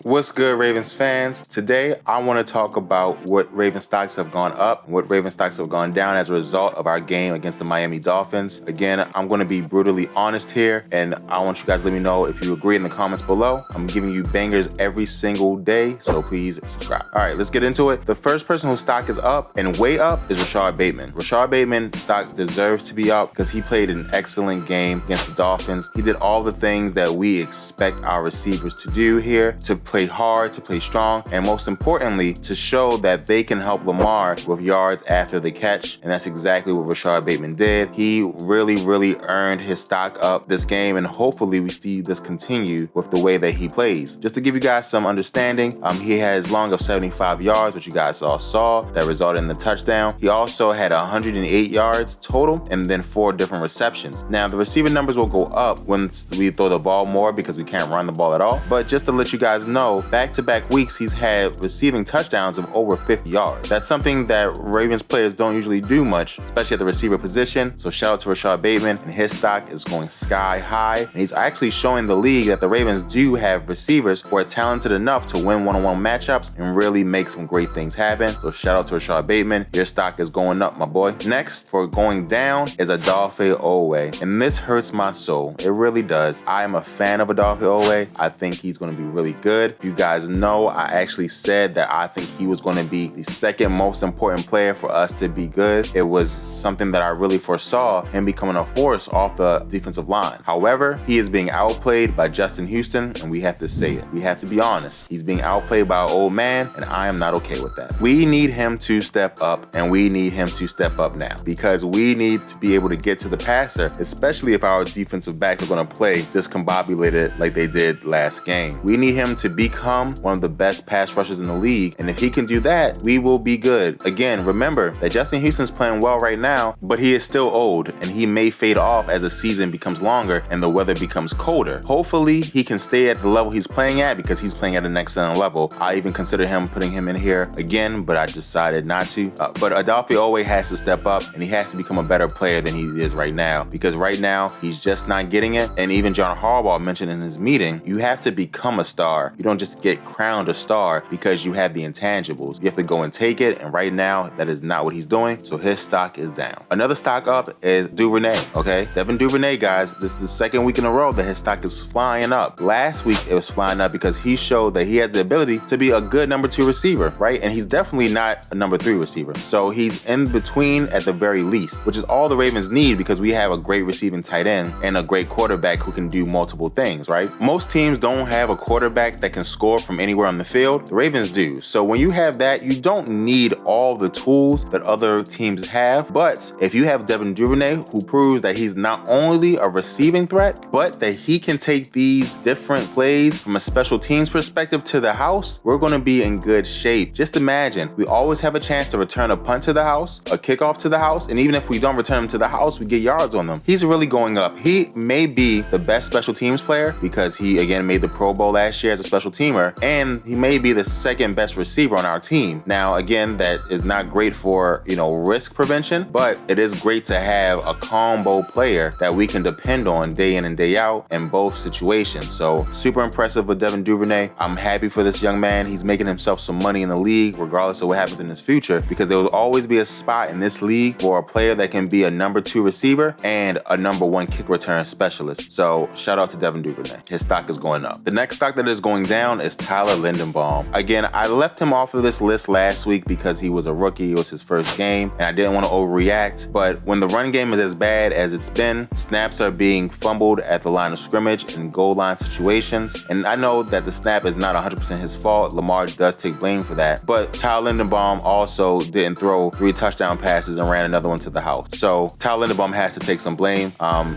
What's good, Ravens fans? Today, I want to talk about what Ravens stocks have gone up and what Ravens stocks have gone down as a result of our game against the Miami Dolphins. Again, I'm going to be brutally honest here, and I want you guys to let me know if you agree in the comments below. I'm giving you bangers every single day, so please subscribe. All right, let's get into it. The first person whose stock is up and way up is RASHOD Bateman. RASHOD Bateman's stock deserves to be up because he played an excellent game against the Dolphins. He did all the things that we expect our receivers to do here, to play hard, to play strong, and most importantly, to show that they can help Lamar with yards after the catch. And that's exactly what RASHOD Bateman did. He really earned his stock up this game, and hopefully we see this continue with the way that he plays. Just to give you guys some understanding, he has long of 75 yards, which you guys all saw, that resulted in the touchdown. He also had 108 yards total and then 4 different receptions. Now, the receiving numbers will go up when we throw the ball more because we can't run the ball at all. But just to let you guys know, back-to-back weeks, he's had receiving touchdowns of over 50 yards. That's something that Ravens players don't usually do much, especially at the receiver position. So shout out to RASHOD Bateman, and his stock is going sky high. And he's actually showing the league that the Ravens do have receivers who are talented enough to win one-on-one matchups and really make some great things happen. So shout out to RASHOD Bateman. Your stock is going up, my boy. Next, for going down, is Odafe Oweh. And this hurts my soul. It really does. I am a fan of Odafe Oweh. I think he's going to be really good. You guys know I actually said that I think he was going to be the second most important player for us to be good. It was something that I really foresaw him becoming a force off the defensive line. However, he is being outplayed by Justin Houston, and we have to say it. We have to be honest. He's being outplayed by an old man, and I am not okay with that. We need him to step up, and we need him to step up now because we need to be able to get to the passer, especially if our defensive backs are going to play discombobulated like they did last game. We need him to become one of the best pass rushers in the league, and if he can do that, we will be good. Again, remember that Justin Houston's playing well right now, but he is still old, and he may fade off as the season becomes longer and the weather becomes colder. Hopefully, he can stay at the level he's playing at because he's playing at an excellent level. I even consider putting him in here again, but I decided not to. But Odafe Oweh has to step up, and he has to become a better player than he is right now, because right now, he's just not getting it. And even John Harbaugh mentioned in his meeting, you have to become a star. You don't just get crowned a star because you have the intangibles. You have to go and take it, and right now, that is not what he's doing, so his stock is down. Another stock up is Duvernay, okay? Devin Duvernay, guys, this is the second week in a row that his stock is flying up. Last week, it was flying up because he showed that he has the ability to be a good number 2 receiver, right? And he's definitely not a number 3 receiver. So he's in between at the very least, which is all the Ravens need because we have a great receiving tight end and a great quarterback who can do multiple things, right? Most teams don't have a quarterback that can score from anywhere on the field. The Ravens do. So when you have that, you don't need all the tools that other teams have. But if you have Devin Duvernay, who proves that he's not only a receiving threat, but that he can take these different plays from a special teams perspective to the house, we're going to be in good shape. Just imagine, we always have a chance to return a punt to the house, a kickoff to the house, and even if we don't return them to the house, we get yards on them. He's really going up. He may be the best special teams player because he, again, made the Pro Bowl last year as a special teamer, and he may be the second best receiver on our team. Now, again, that is not great for, risk prevention, but it is great to have a combo player that we can depend on day in and day out in both situations. So super impressive with Devin Duvernay. I'm happy for this young man. He's making himself some money in the league, regardless of what happens in his future, because there will always be a spot in this league for a player that can be a number 2 receiver and a number 1 kick return specialist. So shout out to Devin Duvernay. His stock is going up. The next stock that is going down is Tyler Linderbaum. Again, I left him off of this list last week because he was a rookie. It was his first game, and I didn't want to overreact. But when the run game is as bad as it's been, snaps are being fumbled at the line of scrimmage in goal line situations. And I know that the snap is not 100% his fault. Lamar does take blame for that. But Tyler Linderbaum also didn't throw 3 touchdown passes and ran another one to the house. So Tyler Linderbaum has to take some blame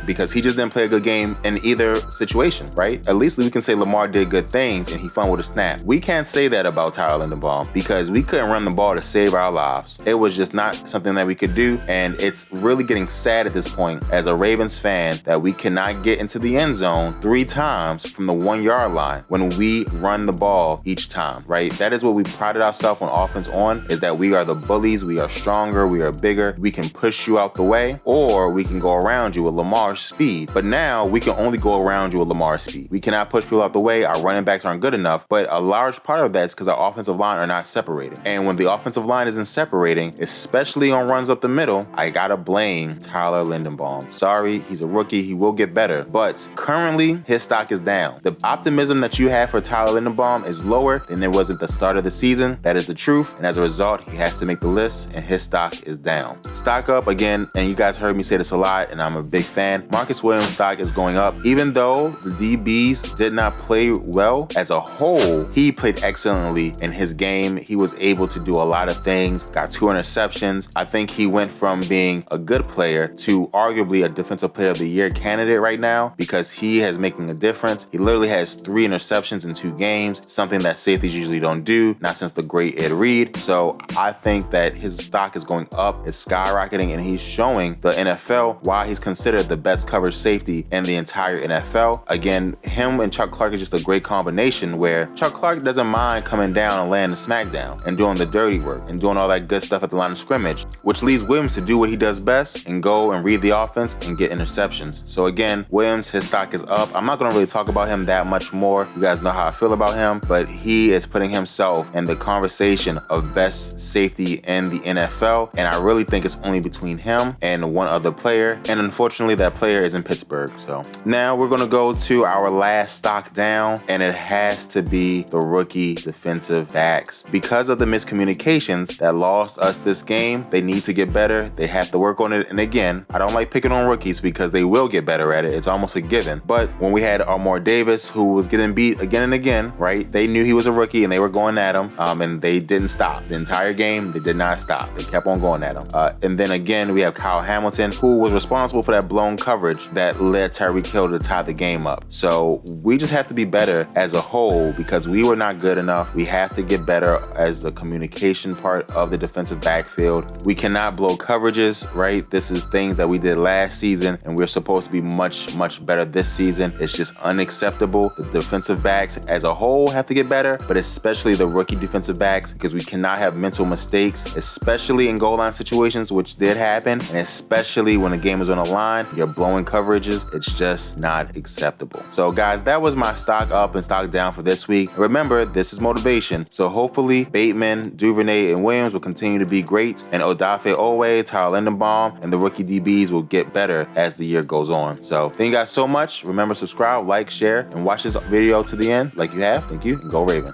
because he just didn't play a good game in either situation, right? At least we can say Lamar did good things and he fumbled a snap. We can't say that about Tyler Linderbaum because we couldn't run the ball to save our lives. It was just not something that we could do, and it's really getting sad at this point as a Ravens fan that we cannot get into the end zone 3 times from the 1-yard line when we run the ball each time, right? That is what we prided ourselves on offense on, is that we are the bullies, we are stronger, we are bigger, we can push you out the way, or we can go around you with Lamar's speed. But now we can only go around you with Lamar's speed. We cannot push people out the way. Our running backs aren't good enough, but a large part of that is because our offensive line are not separating. And when the offensive line isn't separating, especially on runs up the middle, I gotta blame Tyler Linderbaum. Sorry, he's a rookie, he will get better, but currently his stock is down. The optimism that you have for Tyler Linderbaum is lower than it was at the start of the season. That is the truth, and as a result, he has to make the list, and his stock is down. Stock up again, and you guys heard me say this a lot, and I'm a big fan. Marcus Williams' stock is going up. Even though the DBs did not play well as a whole, he played excellently in his game. He was able to do a lot of things, got 2 interceptions. I think he went from being a good player to arguably a Defensive Player of the Year candidate right now because he is making a difference. He literally has 3 interceptions in 2 games, something that safeties usually don't do, not since the great Ed Reed. So I think that his stock is going up, it's skyrocketing, and he's showing the NFL why he's considered the best coverage safety in the entire NFL. Again, him and Chuck Clark is just a great combination where Chuck Clark doesn't mind coming down and laying the smackdown and doing the dirty work and doing all that good stuff at the line of scrimmage, which leaves Williams to do what he does best and go and read the offense and get interceptions. So again, Williams, his stock is up. I'm not gonna really talk about him that much more. You guys know how I feel about him, but he is putting himself in the conversation of best safety in the NFL, and I really think it's only between him and one other player, and unfortunately that player is in Pittsburgh. So now we're gonna go to our last stock down, and it has to be the rookie defensive backs. Because of the miscommunications that lost us this game, they need to get better. They have to work on it, and again, I don't like picking on rookies because they will get better at it. It's almost a given. But when we had Armour Davis, who was getting beat again and again, right? They knew he was a rookie and they were going at him, and they didn't stop. The entire game, they did not stop. They kept on going at him. And then again, we have Kyle Hamilton, who was responsible for that blown coverage that led Tyreek Hill to tie the game up. So we just have to be better as a whole because we were not good enough. We have to get better as the communication part of the defensive backfield. We cannot blow coverages, right? This is things that we did last season, and we're supposed to be much, much better this season. It's just unacceptable. The defensive backs as a whole have to get better, but especially the rookie defensive backs, because we cannot have mental mistakes, especially in goal line situations, which did happen, and especially when the game is on the line, you're blowing coverages. It's just not acceptable. So guys, that was my stock up and stock down for this week. Remember, this is motivation. So hopefully Bateman, Duvernay, and Williams will continue to be great, and Odafe Owe, Tyler Linderbaum, and the rookie DBs will get better as the year goes on. So thank you guys so much. Remember, subscribe, like, share, and watch this video to the end like you have. Thank you, and go Ravens.